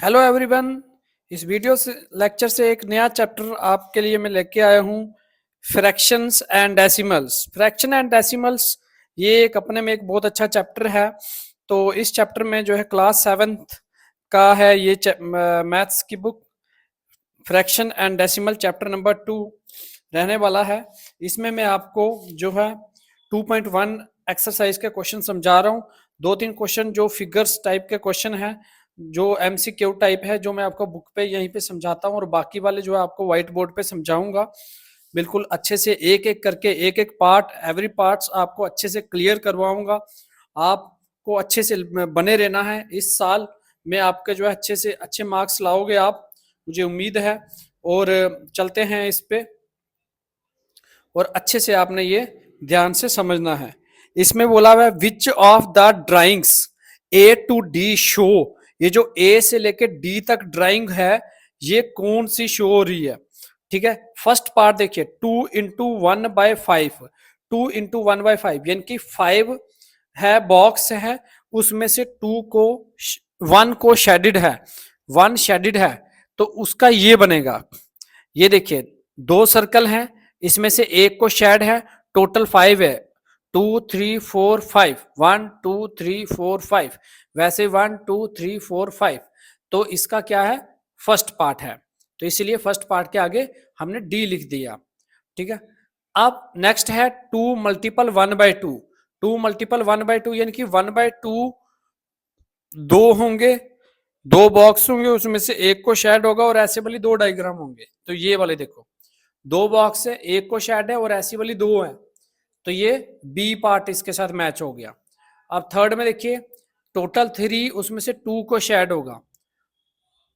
Hello everyone. इस video से lecture से एक नया चैप्टर आपके लिए मैं लेके आया हूँ। Fractions and decimals. Fraction and decimals ये एक अपने में एक बहुत अच्छा चैप्टर है। तो इस चैप्टर में जो है क्लास सेवन्थ का है ये मैथ्स की book fraction and decimal chapter number 2 रहने वाला है। इसमें मैं आपको जो है 2.1 एक्सरसाइज के क्वेश्चन समझा रहा हूँ। दो तीन क्वेश्चन जो फिगर्स टाइप के क्वेश्चन है, जो एमसीक्यू टाइप है, जो मैं आपको बुक पे यहीं पे समझाता हूँ, और बाकी वाले जो है आपको व्हाइट बोर्ड पे समझाऊंगा। बिल्कुल अच्छे से एक एक करके एक एक पार्ट एवरी पार्ट्स आपको अच्छे से क्लियर करवाऊंगा। आपको अच्छे से बने रहना है। इस साल में आपके जो है अच्छे से अच्छे मार्क्स लाओगे आप, मुझे उम्मीद है। और चलते हैं इस पे, और अच्छे से आपने ये ध्यान से समझना है। इसमें बोला हुआ है which of the drawings A to D show. ये जो ए से लेके डी तक ड्राइंग है, ये कौन सी शो हो रही है? ठीक है, फर्स्ट पार्ट देखिए, 2 into 1/5। 2 into 1/5 यानी कि 5 है, बॉक्स है, उसमें से 1 को शेडिड है, 1 शेडिड है, तो उसका ये बनेगा। ये देखिए, दो सर्कल हैं, इसमें से एक को शेड है, टोटल 5 है। 2 3 4 5, 1 2 3 4 5, वैसे 1 2 3 4 5। तो इसका क्या है? फर्स्ट पार्ट है, तो इसीलिए फर्स्ट पार्ट के आगे हमने डी लिख दिया। ठीक है, अब नेक्स्ट है 2 × 1/2। 2 × 1/2 यानी कि 1/2 दो होंगे, दो बॉक्स होंगे, उसमें से एक को शेड होगा और ऐसे वाली दो डायग्राम होंगे। तो ये वाले देखो, दो बॉक्स है, एक को शेड है और ऐसी वाली दो है, तो ये बी पार्ट इसके साथ मैच हो गया। अब थर्ड में देखिए, टोटल 3, उसमें से 2 को शेड होगा।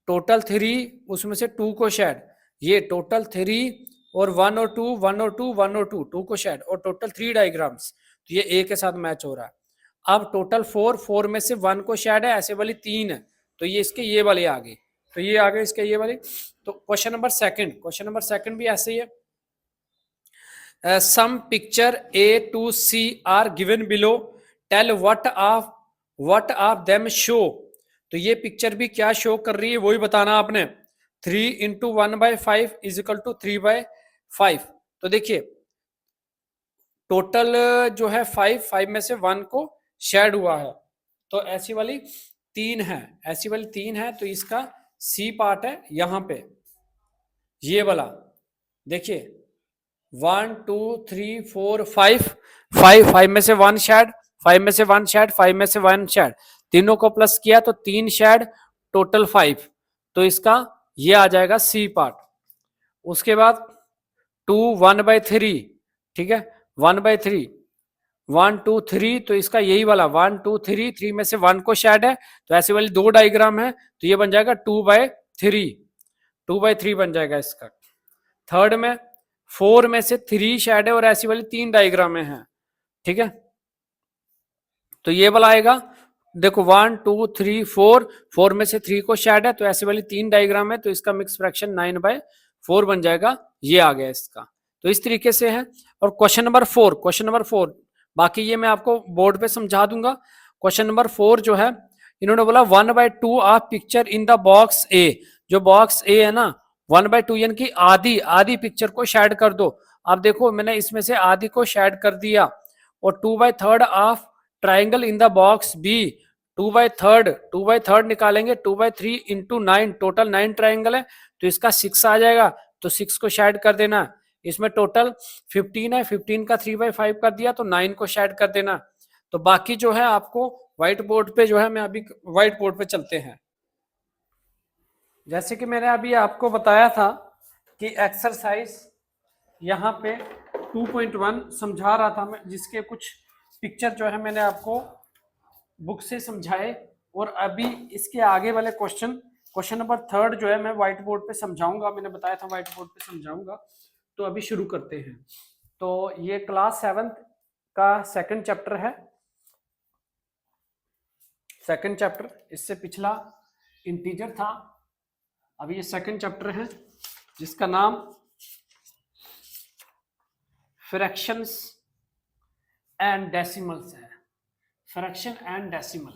टोटल 3, उसमें से 2 को शेड, ये टोटल 3 और 1 और 2, 1 और 2, 1 और 2, 2 को शेड, और टोटल 3 डायग्राम्स, तो ये ए के साथ मैच हो रहा है। अब टोटल 4, 4 में से 1 को शेड है, ऐसे वाली 3 है, तो ये इसके ये वाले आ गए, तो ये आ गए इसके ये वाले। तो क्वेश्चन नंबर सेकंड भी ऐसे ही है। Some picture A to C are given below. Tell what of them show. तो ये पिक्चर भी क्या शो कर रही है वही बताना आपने। 3 × 1/5 इज इक्वल टू 3/5। तो देखिए, टोटल जो है 5 में से 1 को शेड हुआ है, तो ऐसी वाली 3 है, ऐसी वाली 3 है, तो इसका सी पार्ट है यहाँ पे, ये वाला। देखिए, 1 2 3 4 5, 5 में से 1 शेड, 5 में से 1 शेड, 5 में से 1 शेड, तीनों को प्लस किया तो 3 शेड, टोटल 5, तो इसका ये आ जाएगा सी पार्ट। उसके बाद 2 1/3, ठीक है, 1/3, 1 2 3, तो इसका यही वाला 1 2 3, 3 में से 1 को शेड है, तो ऐसे वाली दो डायग्राम है, तो ये बन जाएगा 2/3, 2/3 बन जाएगा इसका। थर्ड में 4 में से 3 शेड है और ऐसी वाली 3 डायग्राम है, ठीक है, तो ये वाला आएगा। देखो 1 2 3 4, 4 में से 3 को शेड है, तो ऐसी वाली 3 डायग्राम है, तो इसका मिक्स फ्रैक्शन 9/4 बन जाएगा, ये आ गया इसका। तो इस तरीके से है। और क्वेश्चन नंबर 4, बाकी ये मैं आपको बोर्ड पे समझा दूंगा। क्वेश्चन नंबर 4 जो है, इन्होंने बोला 1/2 of picture in the box A. जो बॉक्स ए है ना, 1/2 यानी कि आधी आधी पिक्चर को शेड कर दो। अब देखो, मैंने इसमें से आधी को शेड कर दिया। और 2/3 of triangle in the box B. 2/3 निकालेंगे, 2/3 इंटू 9, टोटल 9 ट्राइंगल है, तो इसका 6 आ जाएगा, तो 6 को शेड कर देना। इसमें टोटल 15 है, 15 का 3/5 कर दिया, तो 9 को शेड कर देना। तो बाकी जो है आपको व्हाइट बोर्ड पे जो है, मैं अभी व्हाइट बोर्ड पे चलते हैं। जैसे कि मैंने अभी आपको बताया था कि एक्सरसाइज यहाँ पे 2.1 समझा रहा था मैं, जिसके कुछ पिक्चर जो है मैंने आपको बुक से समझाए, और अभी इसके आगे वाले क्वेश्चन नंबर 3 जो है मैं व्हाइट बोर्ड पे समझाऊंगा। मैंने बताया था व्हाइट बोर्ड पे समझाऊंगा। तो अभी शुरू करते हैं। तो ये क्लास 7 का सेकंड चैप्टर है। सेकंड चैप्टर, इससे पिछला इंटीजर था, अभी ये सेकंड चैप्टर है, जिसका नाम फ्रैक्शंस एंड डेसिमल्स है। Fraction and decimal.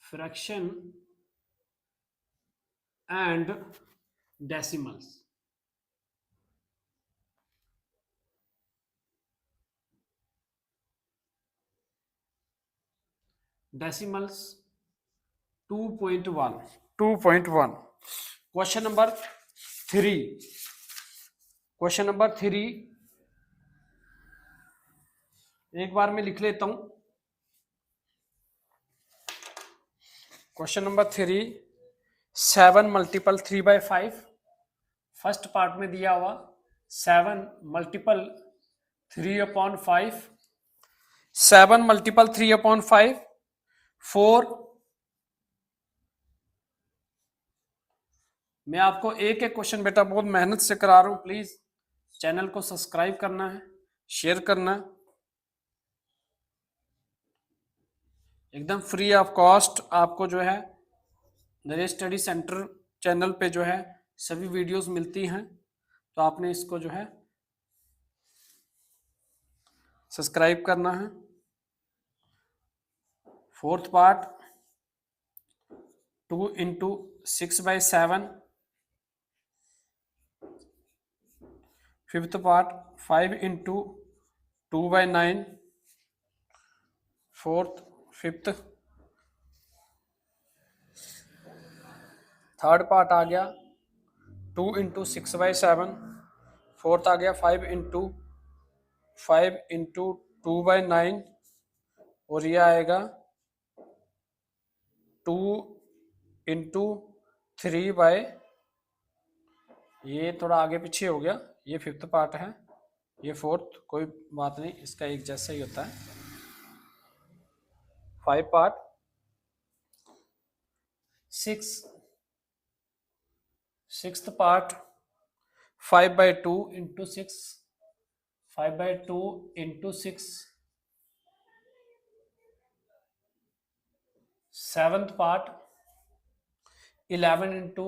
Fraction and decimals. Decimals 2.1 2.1। Question number 3, question number 3 एक बार मैं लिख लेता हूं। Question number 3, 7 multiple 3/5। First part में दिया हुआ 7 मल्टीपल 3/5, 7 मल्टीपल 3/5, 4। मैं आपको एक एक क्वेश्चन बेटा बहुत मेहनत से करा रहा हूं, प्लीज चैनल को सब्सक्राइब करना है, शेयर करना है, एकदम फ्री ऑफ कॉस्ट आपको जो है नरेश स्टडी सेंटर चैनल पे जो है सभी वीडियोस मिलती हैं। तो आपने इसको जो है सब्सक्राइब करना है। Fourth part 2 into 6/7। Fifth part 5 into 2/9। Fourth fifth. Third part आ गया 2 इंटू 6/7। फोर्थ आ गया 5 इंटू 2/9। और ये आएगा 2 इंटू 3/। ये थोड़ा आगे पीछे हो गया, ये फिफ्थ पार्ट है, ये फोर्थ, कोई बात नहीं, इसका एक जैसा ही होता है। 5 part 6, sixth part 5/2 into 6, 5/2 into 6। Seventh part 11 into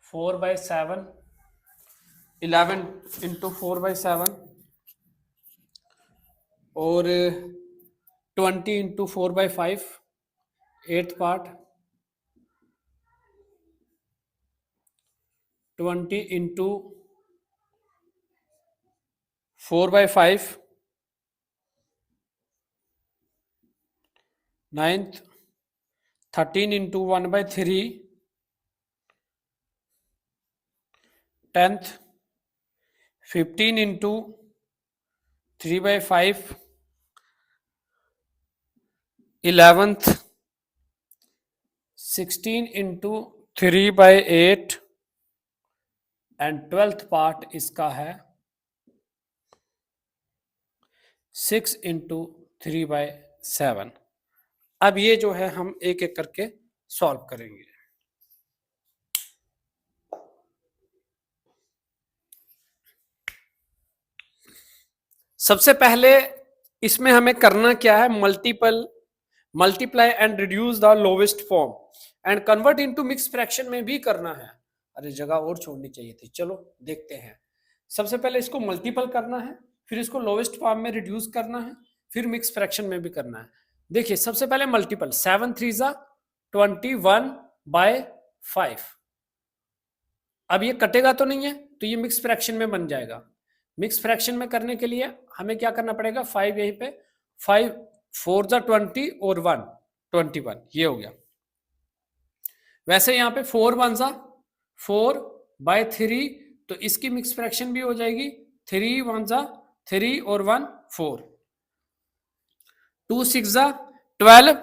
4/7, 11 into 4/7। और 20 into 4/5, eighth part 20 into 4/5, ninth 13 into 1/3, 10th 15 into 3/5, 11th 16 into 3/8। And 12th part इसका है 6 इंटू 3/7। अब ये जो है हम एक एक करके सॉल्व करेंगे। सबसे पहले इसमें हमें करना क्या है, multiply and reduce the lowest form and convert into mix fraction में भी करना है। अरे जगह और छोड़नी चाहिए थी, चलो देखते हैं। सबसे पहले इसको मल्टीपल करना है, फिर इसको लोवेस्ट फॉर्म में रिड्यूस करना है, फिर मिक्स फ्रैक्शन में भी करना है। देखिए सबसे पहले मल्टीपल 7 3 जा 21/5। अब ये कटेगा तो नहीं है, तो ये मिक्स फ्रैक्शन में बन जाएगा। मिक्स फ्रैक्शन में करने के लिए हमें क्या करना पड़ेगा, 5 यहीं पे, 5 4 जा 20 और 1 21, ये हो गया। वैसे यहाँ पे 4 1 जा 4/3, तो इसकी मिक्स फ्रैक्शन भी हो जाएगी 3 1 जा 3 और 1 4। 2 6 जा 12,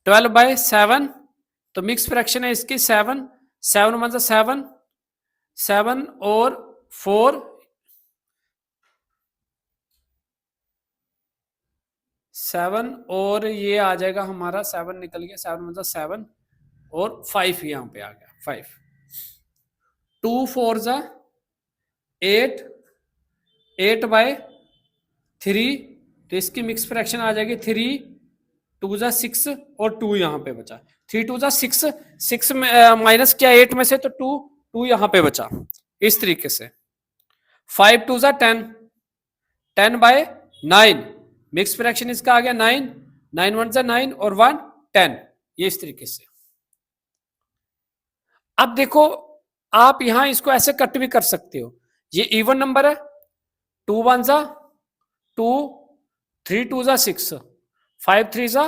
12/7, तो मिक्स फ्रैक्शन है इसकी 7 7 1 जा 7, 7 और 4, 7 और ये आ जाएगा हमारा 7 निकल गया, 7 1 जा 7 और 5 यहाँ पे आ गया 5। 2 4 जा 8, 8/3, तो इसकी मिक्स फ्रैक्शन आ जाएगी 3 2 जा 6 और 2 यहाँ पे बचा। 3 2 जा 6, 6 में माइनस किया 8 में से, तो 2 यहाँ पे बचा, इस तरीके से। 5 2 जा 10, 10/9, मिक्स फ्रैक्शन इसका आ गया 9, 9 1 जा 9 और 1 10, ये इस तरीके से। अब देखो आप यहां इसको ऐसे कट भी कर सकते हो, ये इवन नंबर है, 2 1 जा 2, 3 2 जा 6, 5 3 जा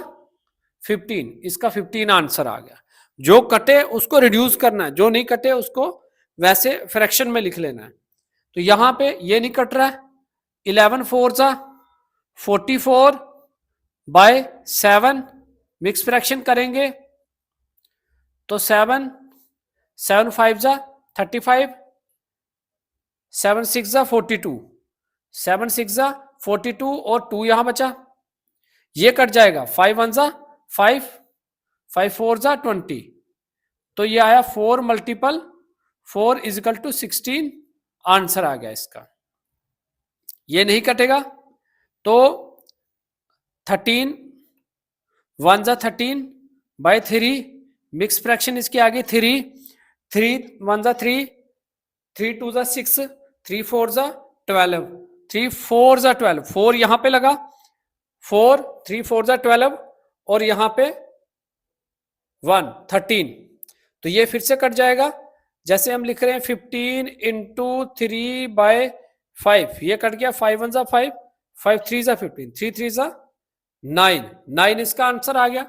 15, इसका 15 आंसर आ गया। जो कटे उसको रिड्यूस करना है, जो नहीं कटे उसको वैसे फ्रैक्शन में लिख लेना है। तो यहां पे ये नहीं कट रहा है, 11 4 जा 44 बाय 7, मिक्स फ्रैक्शन करेंगे तो 7 7 5 जा 35, 7 6 जा 42, 7 6 जा 42 और 2 यहां बचा, ये कट जाएगा, 5 1 जा 5, 5 4 जा 20, तो ये आया 4 मल्टीपल 4 इजिकल टू 16, आंसर आ गया इसका। ये नहीं कटेगा तो 13 1 जा 13 बाय 3, मिक्स फ्रैक्शन इसके आगे 3 3 1 जा 3, 3 2 जा 6, 3 4 जा 12, 3 4 जा 12, 4 यहां पे लगा, 4 3 4 जा 12 और यहां पे 1 13, तो ये फिर से कट जाएगा। जैसे हम लिख रहे हैं 15 इंटू 3 बाय 5, ये कट गया, 5 1 जा 5, 5 3 जा 15, 3 3 जा 9, 9 इसका आंसर आ गया।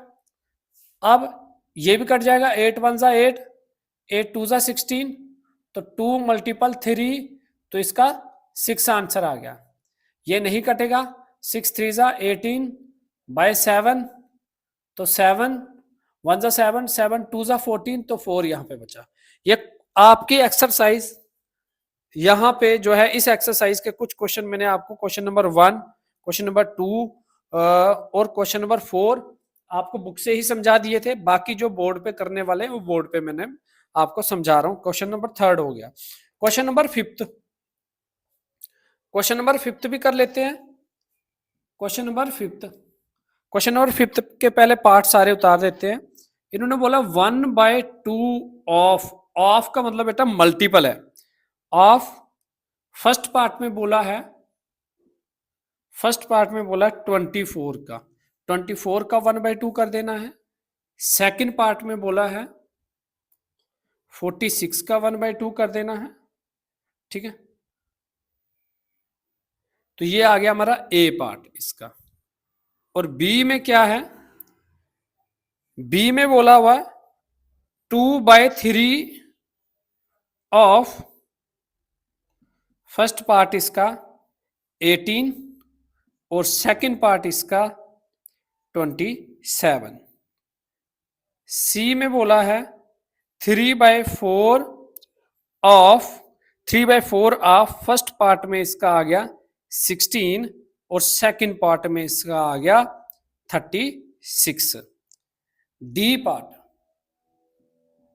अब ये भी कट जाएगा, 8 1 जा 8, 8 2 जा 16, तो 2 मल्टीपल 3, तो इसका 6 आंसर आ गया। ये नहीं कटेगा, 6 3 जा 18 बाय 7, तो 7 1 जा 7, 7 2 जा 14, तो 4 यहां पे बचा। ये आपकी एक्सरसाइज यहां पे जो है, इस एक्सरसाइज के कुछ क्वेश्चन मैंने आपको क्वेश्चन नंबर 1, क्वेश्चन नंबर 2 और क्वेश्चन नंबर 4 आपको बुक से ही समझा दिए थे। बाकी जो बोर्ड पे करने वाले हैं वो बोर्ड पे मैंने आपको समझा रहा हूं। क्वेश्चन नंबर 3 हो गया। क्वेश्चन नंबर 5, क्वेश्चन नंबर 5 भी कर लेते हैं। क्वेश्चन नंबर 5, क्वेश्चन नंबर 5 के पहले पार्ट सारे उतार देते हैं। इन्होंने बोला 1/2 ऑफ, ऑफ का मतलब बेटा मल्टीपल है ऑफ, फर्स्ट पार्ट में बोला है, फर्स्ट पार्ट में बोला 24 का, 24 का 1/2 कर देना है। सेकंड पार्ट में बोला है 46 का 1/2 कर देना है, ठीक है। तो ये आ गया हमारा ए पार्ट इसका। और बी में क्या है, बी में बोला हुआ 2/3 ऑफ, फर्स्ट पार्ट इसका 18 और सेकंड पार्ट इसका 27। सी में बोला है 3/4 ऑफ, 3/4 ऑफ, फर्स्ट पार्ट में इसका आ गया 16 और सेकंड पार्ट में इसका आ गया 36। डी पार्ट,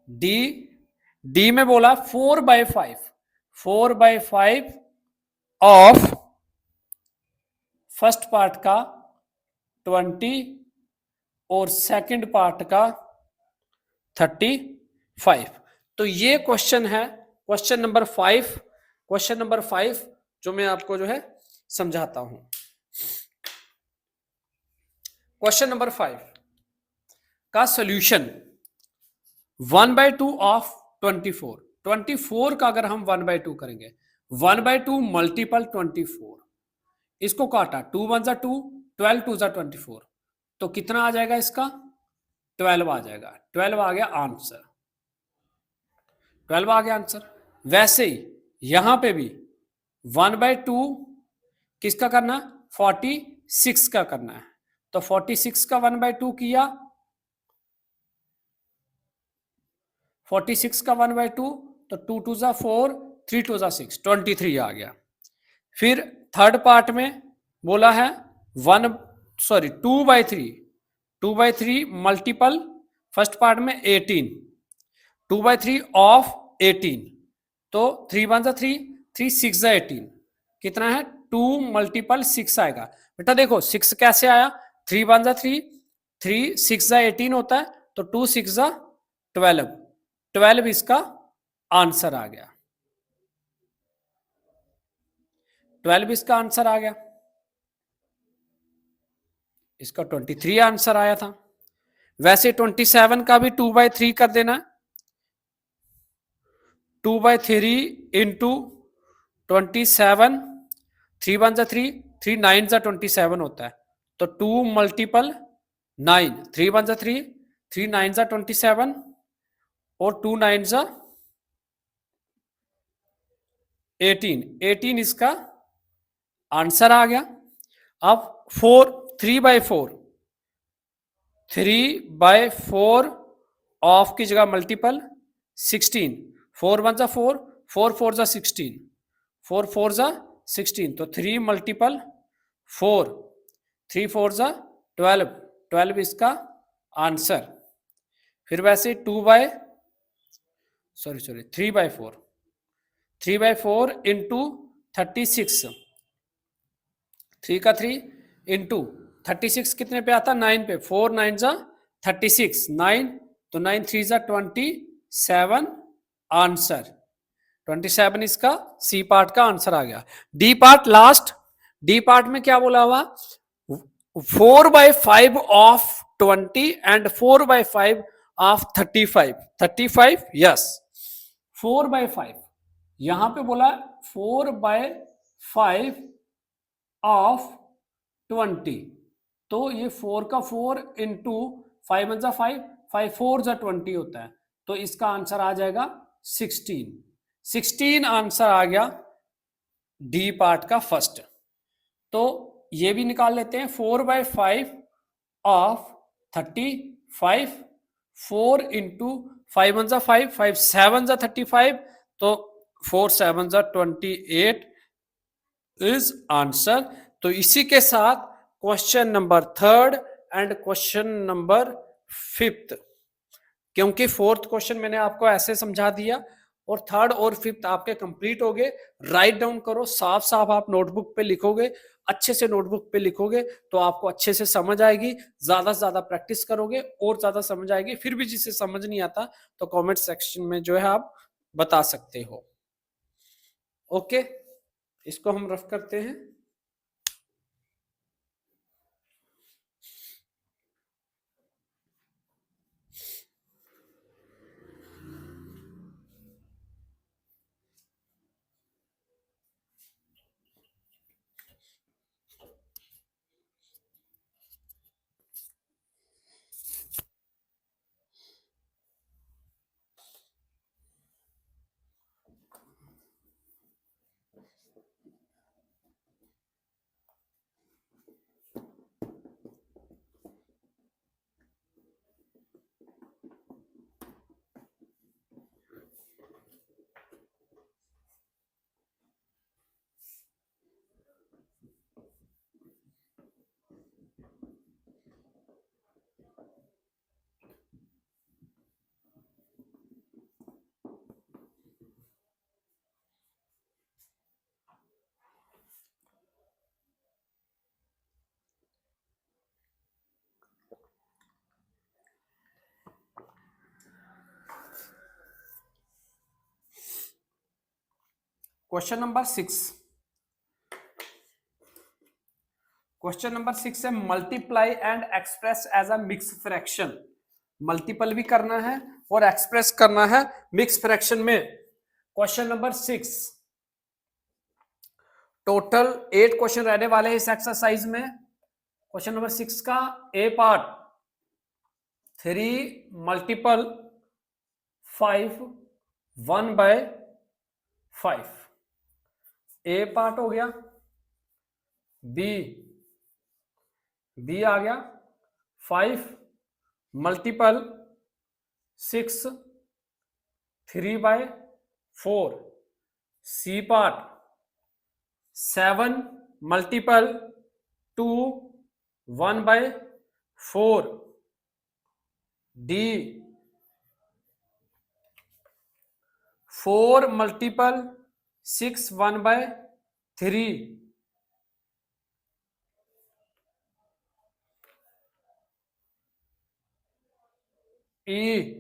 डी, डी में बोला 4/5, 4/5 ऑफ, फर्स्ट पार्ट का 20 और सेकंड पार्ट का 35। तो ये क्वेश्चन है, क्वेश्चन नंबर 5, क्वेश्चन नंबर 5 जो मैं आपको जो है समझाता हूं। क्वेश्चन नंबर 5 का सॉल्यूशन 1/2 ऑफ 24, 24 का अगर हम 1/2 करेंगे, 1/2 मल्टीपल 24, इसको काटा, 2 1 जा 2, 12 2 जा 24, तो कितना आ जाएगा इसका, 12 आ जाएगा। 12 आ गया आंसर, 12 आ गया आंसर। वैसे ही यहां पे भी 1/2 किसका करना, 46 का करना है, तो 46 का 1/2 किया, 46 का 1/2, तो 2 2 जा 4, 3 2 जा 6, 23 आ गया। फिर थर्ड पार्ट में बोला है 2/3, 2/3 मल्टीपल, फर्स्ट पार्ट में 18, 2/3 ऑफ 18, तो 3 1 जा 3, 3 6 जा 18, कितना है 2 मल्टीपल 6 आएगा। बेटा देखो 6 कैसे आया, 3 1 जा 3, 3 6 जा 18 होता है, तो 2 6 जा 12, 12 इसका आंसर आ गया, 12 इसका आंसर आ गया। इसका 23 आंसर आया था। वैसे 27 का भी 2/3 कर देना, 2/3 इंटू 27, 3 1 3, 3 9 27 होता है, तो 2 मल्टीपल 9, 3 1 3, 3 9 27 और 2 9 18, 18 इसका आंसर आ गया। अब 3/4, 3/4 ऑफ की जगह मल्टीपल 16, 4 1 4, 4 4 16, 4 4 16, तो 3 मल्टीपल 4, 3 4 12, 12 इसका आंसर। फिर वैसे 3/4, 3/4 इंटू 36, 3 का 3 इंटू 36 कितने पे आता, 9 पे, 4 9 36, 9, तो 9 3 27 आंसर, 27 इसका सी पार्ट का आंसर आ गया। D part last, D part में क्या बोला हुआ, 4/5 ऑफ 20 एंड 4/5 ऑफ 35, 35 यस, 4/5 यहां पे बोला 4/5 ऑफ 20, तो ये 4 का 4 इंटू 5 1 5, 5 4 20 होता है, तो इसका आंसर आ जाएगा 16, 16 आंसर आ गया डी पार्ट का फर्स्ट। तो ये भी निकाल लेते हैं, 4/5 ऑफ 35, 4 इंटू 5 1 5, 5 7 35, तो 4 7 28 इज आंसर। तो इसी के साथ question number 3 and question number 5, क्योंकि 4th क्वेश्चन मैंने आपको ऐसे समझा दिया और 3rd और 5th आपके कंप्लीट हो गए। राइट डाउन करो, साफ साफ आप नोटबुक पे लिखोगे, अच्छे से नोटबुक पे लिखोगे तो आपको अच्छे से समझ आएगी, ज्यादा से ज्यादा प्रैक्टिस करोगे और ज्यादा समझ आएगी। फिर भी जिसे समझ नहीं आता तो कमेंट सेक्शन में जो है आप बता सकते हो। ओके, इसको हम रफ करते हैं। क्वेश्चन नंबर 6, क्वेश्चन नंबर 6 है multiply and express as a mix fraction. Multiple भी करना है और एक्सप्रेस करना है मिक्स फ्रैक्शन में। क्वेश्चन नंबर 6, टोटल 8 क्वेश्चन रहने वाले हैं इस एक्सरसाइज में। क्वेश्चन नंबर 6 का A part 3 multiple 5 1/5, A part हो गया। बी आ गया 5 multiple 6 3/4, C part 7 multiple 2 1/4, D 4 multiple 6 1/3, E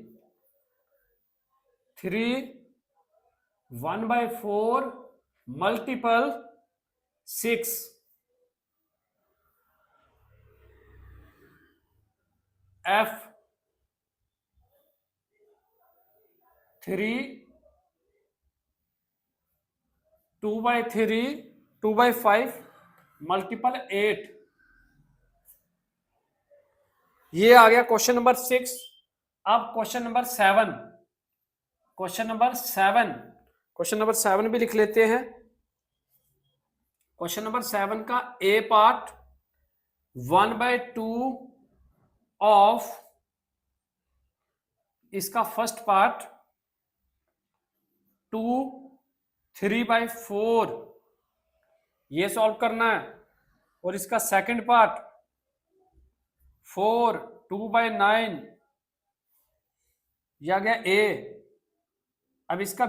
3 1/4 multiple 6, F 3, 2/3, 2/5 multiple 8। ये आ गया क्वेश्चन नंबर 6। अब क्वेश्चन नंबर 7, क्वेश्चन नंबर 7 भी लिख लेते हैं। क्वेश्चन नंबर 7 का ए पार्ट 1/2 ऑफ, इसका फर्स्ट पार्ट 2 3/4 ये सॉल्व करना है, और इसका सेकंड पार्ट 4 2/9 यह आ गया ए। अब इसका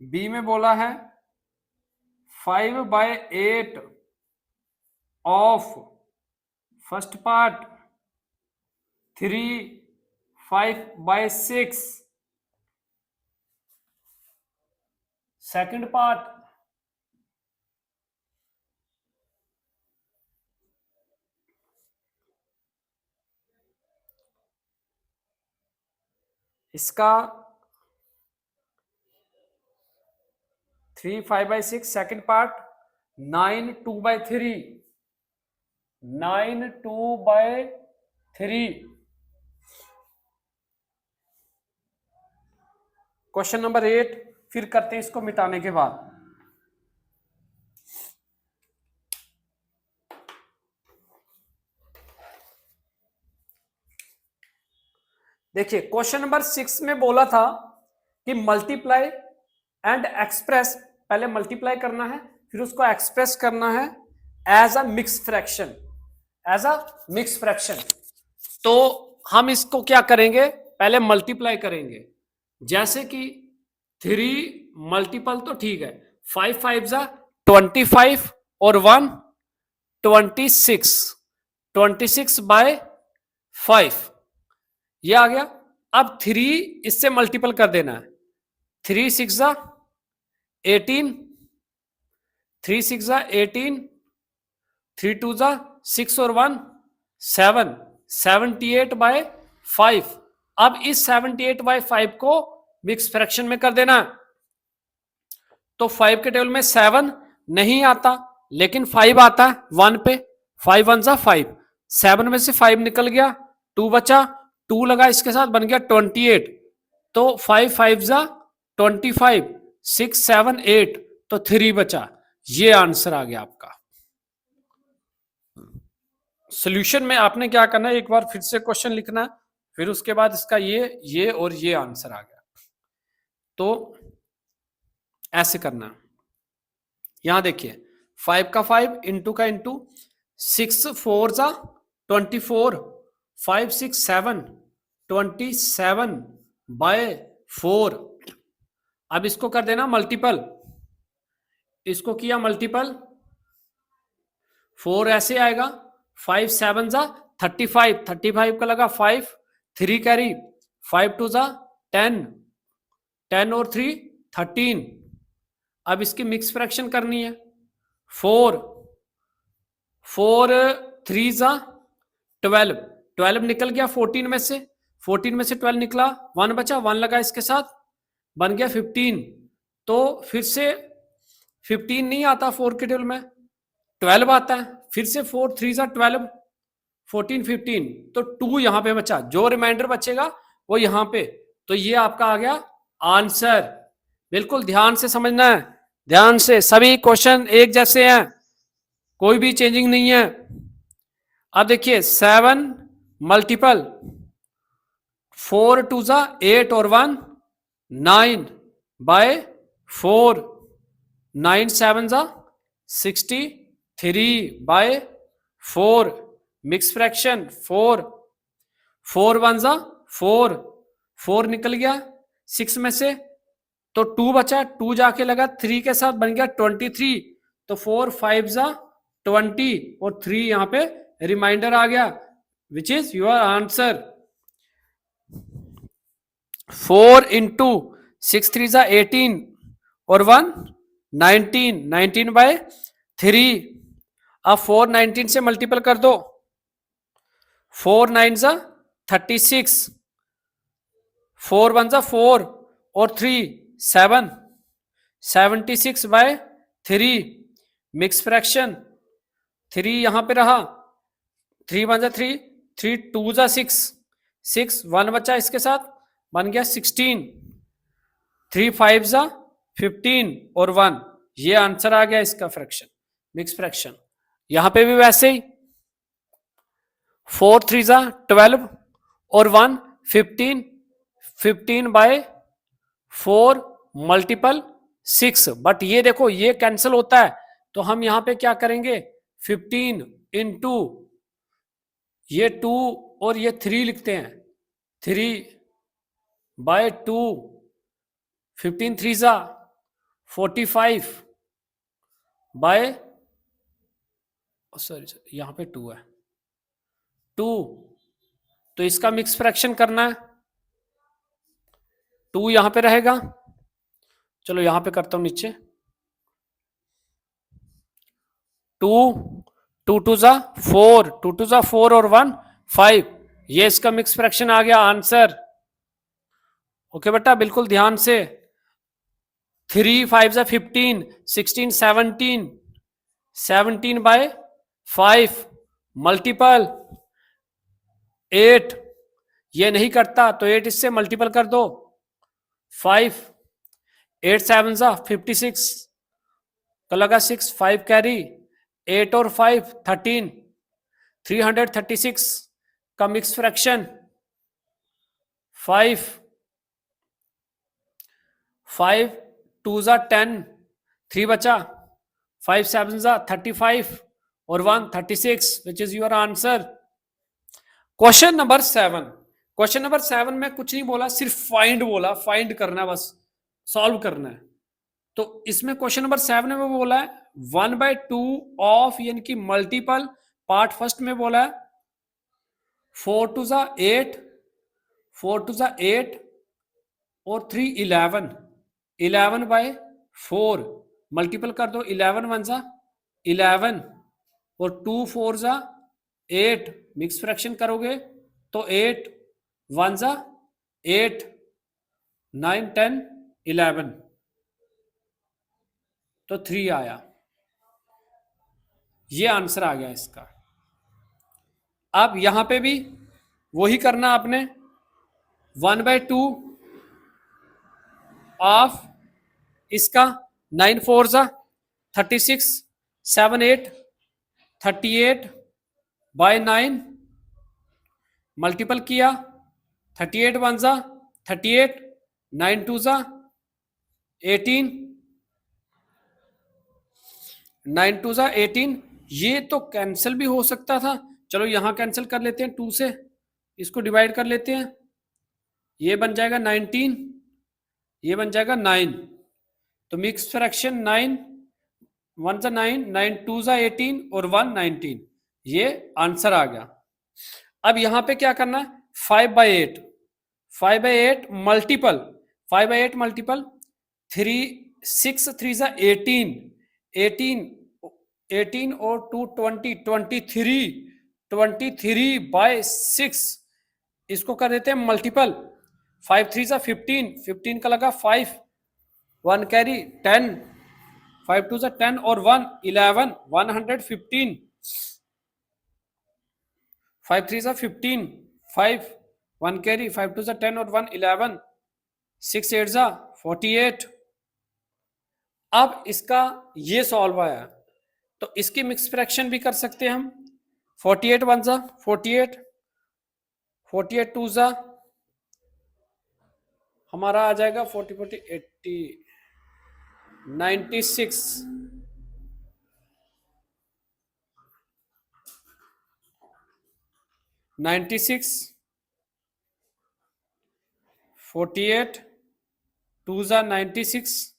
बी में बोला है 5/8 of first part 3 5/6 second part इसका 3 5/6 सेकंड पार्ट 9 2/3 9 2/3। क्वेश्चन नंबर 8 फिर करते हैं इसको मिटाने के बाद। देखिए क्वेश्चन नंबर 6 में बोला था कि मल्टीप्लाई एंड एक्सप्रेस, पहले मल्टीप्लाई करना है फिर उसको एक्सप्रेस करना है as a mix fraction, as a mix fraction. तो हम इसको क्या करेंगे, पहले मल्टीप्लाई करेंगे। जैसे कि 3 मल्टीपल तो ठीक है, 5 5 जा 25 और 1 26, 26/5 ये आ गया। अब 3 इससे मल्टीपल कर देना है, 3 6 जा 18, 3 6 जा 18, 3 2 जा 6 और 1 7, 78/5। अब इस 78/5 को मिक्स फ्रैक्शन में कर देना। तो 5 के टेबल में 7 नहीं आता, लेकिन 5 आता है 1 पे, 5 1 जा 5, 7 में से 5 निकल गया, 2 बचा, 2 लगा इसके साथ बन गया 28। तो 5 5 जा 25, 6 7 8 तो 3 बचा। ये आंसर आ गया आपका। सॉल्यूशन में आपने क्या करना है, एक बार फिर से क्वेश्चन लिखना है, फिर उसके बाद इसका ये और ये आंसर आ गया। तो ऐसे करना, यहां देखिए 5 का 5 इंटू का इंटू, 6 4 जा 24, 5 6 7 27/4। अब इसको कर देना मल्टीपल, इसको किया मल्टीपल, 4 ऐसे आएगा, 5 7 जा 35, 35 का लगा 5, 3 कैरी, 5 2 जा 10, 10 और 3 13। अब इसकी मिक्स फ्रैक्शन करनी है, 4 4 3 जा 12, 12 निकल गया 14 में से, 14 में से 12 निकला, 1 बचा, 1 लगा इसके साथ, बन गया 15। तो फिर से 15 नहीं आता 4 के टेबल में, 12 आता है, फिर से 4 3 जा 12, 14 15, तो 2 यहां पे बचा, जो रिमाइंडर बचेगा वो यहां पे। तो ये आपका आ गया आंसर। बिल्कुल ध्यान से समझना है, ध्यान से, सभी क्वेश्चन एक जैसे हैं, कोई भी चेंजिंग नहीं है। अब देखिए 7 मल्टीपल, 4 2 जा 8 और 1 9/4, 9 7 जा 63/4। मिक्स फ्रैक्शन 4 4 1 जा 4, 4 निकल गया 6 में से, तो 2 बचा, 2 जाके लगा 3 के साथ, बन गया 23। तो 4 5 जा 20 और 3 यहां पे रिमाइंडर आ गया, which is your answer. 4 into 6 3 जा 18 और 1 19, 19/3। अब 4 19 से मल्टीपल कर दो, 4 9 जा 36, 4 वन जा 4 और 3 7, 76/3 मिक्स फ्रैक्शन 3 यहां पे रहा, 3 वन जा 3, 3 2 जा 6, 6 1 बचा इसके साथ, बन गया 16, 3 5 जा 15 और 1, ये आंसर आ गया इसका फ्रैक्शन, मिक्स फ्रैक्शन। यहां पे भी वैसे ही 4 3 जा 12 और 1 15, 15/4 मल्टीपल 6, बट ये देखो ये कैंसिल होता है, तो हम यहां पे क्या करेंगे, 15 इंटू ये 2 और ये 3 लिखते हैं, 3/2, 15 3 जा 45 बाय, सॉरी यहां पे 2 है, 2, तो इसका मिक्स फ्रैक्शन करना है, 2 यहां पे रहेगा, चलो यहां पे करता हूं नीचे, 2 2 2 जा 4, 2 2 जा 4 और 1 5, ये इसका मिक्स फ्रैक्शन आ गया आंसर। ओके बेटा बिल्कुल ध्यान से, 3 5 जा 15, 16 17, 17/5 मल्टीपल 8, ये नहीं करता तो 8 इससे मल्टीपल कर दो, 5 8 7 जा 56, तो लगा 6 5 कैरी, 8 और 5 13, 336 का मिक्स फ्रैक्शन 5 5 2 जा 10, 3 बचा, 5 7 जा 35 और 1 36, which is your answer. Question number 7, question number 7 में कुछ नहीं बोला, सिर्फ फाइंड बोला, फाइंड करना है बस, सॉल्व करना है। तो इसमें क्वेश्चन नंबर 7 में बोला है 1/2 ऑफ, यानी कि मल्टीपल पार्ट फर्स्ट में बोला है 4 2 जा 8, 4 2 जा 8 और 3 11, 11/4 मल्टीपल कर दो, 11 1 जा 11 और 2 4 जा 8, मिक्स फ्रैक्शन करोगे तो 8 1 जा 8, 9 10 11, तो 3 आया, ये आंसर आ गया इसका। अब यहां पे भी वही करना आपने, 1/2 ऑफ इसका 9 4 जा 36, 7 8 38/9 मल्टीपल किया, 38 1 जा 38, 9 2 जा 18, 9 2 जा 18, ये तो कैंसिल भी हो सकता था, चलो यहां कैंसिल कर लेते हैं, 2 से इसको डिवाइड कर लेते हैं, ये बन जाएगा 19, ये बन जाएगा 9, तो मिक्स फ्रैक्शन 9 1 जा 9, 9 2 जा 18 और 1 19, ये आंसर आ गया। अब यहां पे क्या करना है, 5/8, 5/8 मल्टीपल, 5/8 मल्टीपल 3 6 3 जा 18, 18 18 और 2 20, 23/6, इसको कर देते हैं मल्टीपल, 5 3 जा 15, 15 का लगा 5, 1 कैरी 10, 5 2 जा 10 और 1 11, 115, 5 3 जा 15, 5 1 कैरी, 5 2 जा 10 और 1 11, 6 8 जा 48। अब इसका ये सॉल्व आया, तो इसकी मिक्स फ्रैक्शन भी कर सकते हैं हम, 48 1 जा 48, 48 2 जा हमारा आ जाएगा 40 40 80 96, 96 48 2 जा 96,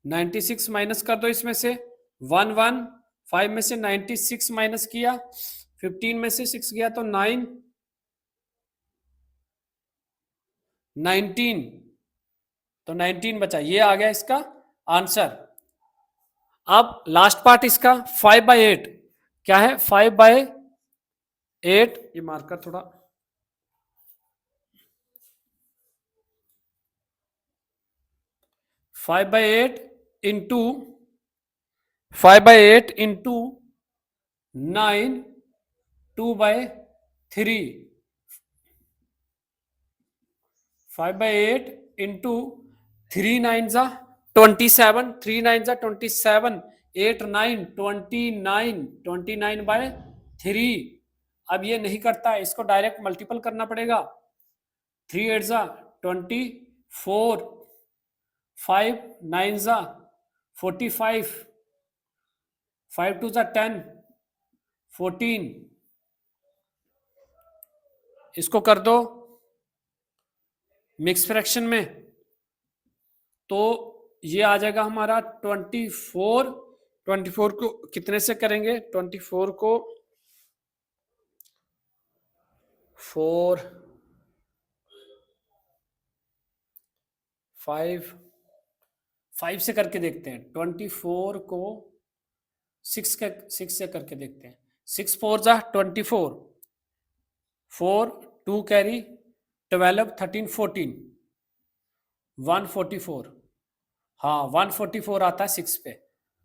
96 माइनस कर दो इसमें से 1 1, 5 में से 96 माइनस किया, 15 में से 6 गया तो 9, 19, तो 19 बचा, ये आ गया इसका आंसर। अब लास्ट पार्ट इसका 5/8 क्या है, 5/8 8, ये मार्कर थोड़ा, 5/8 इंटू 5/8 इंटू 9, 2/3, 5/8 इंटू 3 9 3 9 27, 8 9 29, 29/3। अब ये नहीं करता है, इसको डायरेक्ट मल्टीपल करना पड़ेगा। 3 8 24, 5 9 45, 5 2 10, 14, इसको कर दो मिक्स फ्रैक्शन में, तो ये आ जाएगा हमारा 24। 24 को कितने से करेंगे? 24 को 4 5 से करके देखते हैं। 24 को 6 से करके देखते हैं। 6 4 जा 24, 4 2 कैरी 12 13 14, 144। हाँ 144 आता है 6 पे,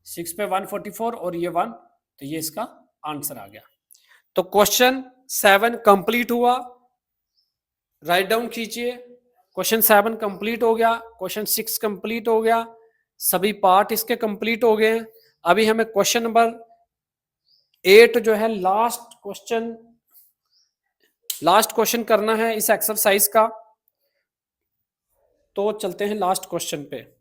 6 पे 144 और ये 1, तो ये इसका आंसर आ गया। तो क्वेश्चन 7 कंप्लीट हुआ, राइट डाउन कीजिए। क्वेश्चन 7 कंप्लीट हो गया, क्वेश्चन 6 कंप्लीट हो गया, सभी पार्ट इसके कंप्लीट हो गए। अभी हमें क्वेश्चन नंबर 8 जो है लास्ट क्वेश्चन करना है इस एक्सरसाइज का। तो चलते हैं लास्ट क्वेश्चन पे।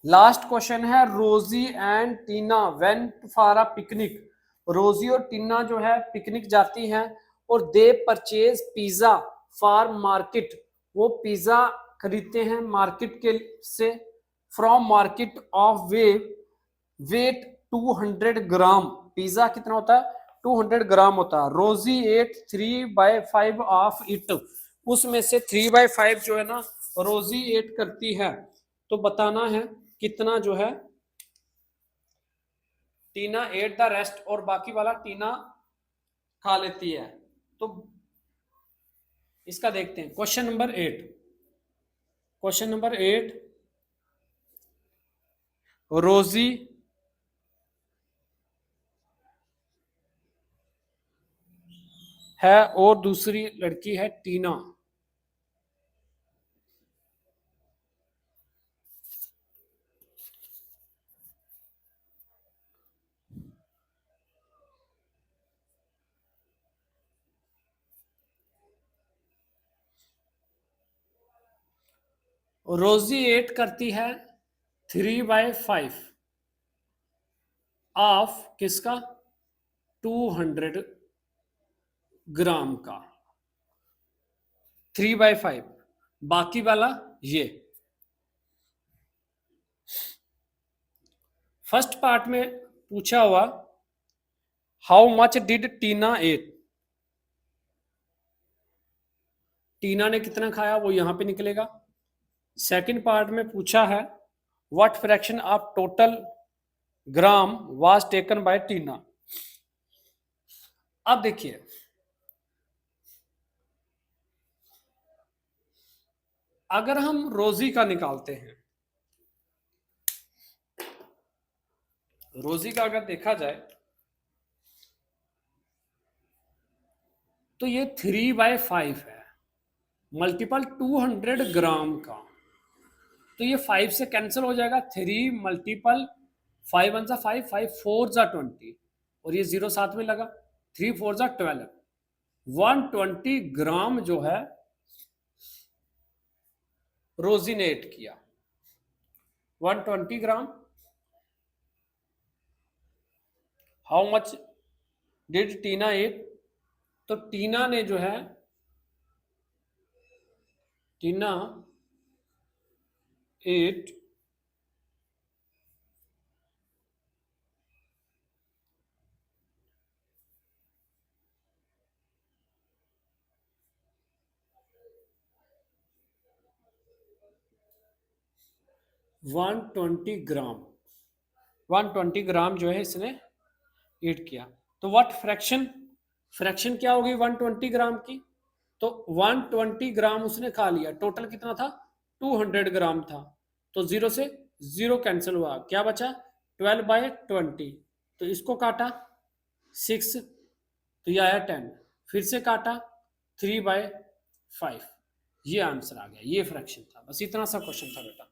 लास्ट क्वेश्चन है, Rosie and Tina went for a picnic. Rosie और टीना जो है पिकनिक जाती हैं और they purchase pizza for market. वो पिज्जा खरीदते हैं मार्केट के से, from market of weight 200 gram. Pizza कितना होता है? 200 ग्राम होता है। रोजी एट 3/5 ऑफ इट। उसमें से 3/5 जो है ना रोजी एट करती है। तो बताना है कितना जो है टीना एट द रेस्ट, और बाकी वाला टीना खा लेती है। तो इसका देखते हैं क्वेश्चन नंबर 8। क्वेश्चन नंबर 8, रोजी है और दूसरी लड़की है टीना। रोजी एट करती है 3/5 ऑफ किसका? 200 ग्राम का। 3/5, बाकी वाला ये। फर्स्ट पार्ट में पूछा हुआ how much did Tina ate. Tina ने कितना खाया वो यहां पे निकलेगा। सेकंड पार्ट में पूछा है what fraction of total gram was taken by Tina. अब देखिए अगर हम रोजी का निकालते हैं, रोजी का अगर देखा जाए तो ये 3/5 है, मल्टीपल 200 ग्राम का। तो ये 5 से कैंसिल हो जाएगा। 3 मल्टीपल 5 1 5, 5 4 20, और ये 0 साथ में लगा। 3 4 12, 120 ग्राम जो है रोजी ने एट किया। 120 gram. How much did Tina ate, तो टीना ने जो है, टीना एट 120 ग्राम, 120 ग्राम जो है इसने ईट किया। तो व्हाट फ्रैक्शन, फ्रैक्शन क्या होगी 120 ग्राम की, तो 120 ग्राम उसने खा लिया, टोटल कितना था 200 ग्राम था, तो जीरो से जीरो कैंसिल हुआ, क्या बचा 12/20, तो इसको काटा 6, तो ये आया 10, फिर से काटा 3/5, ये आंसर आ गया, ये फ्रैक्शन था। बस इतना सा क्वेश्चन था बेटा।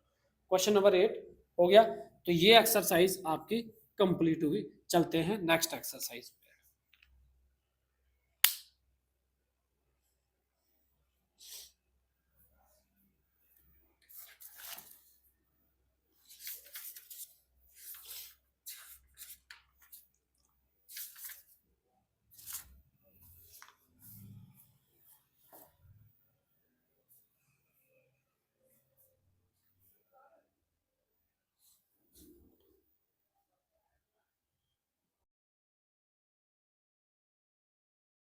क्वेश्चन नंबर 8 हो गया। तो ये एक्सरसाइज आपकी कंप्लीट हुई। चलते हैं नेक्स्ट एक्सरसाइज।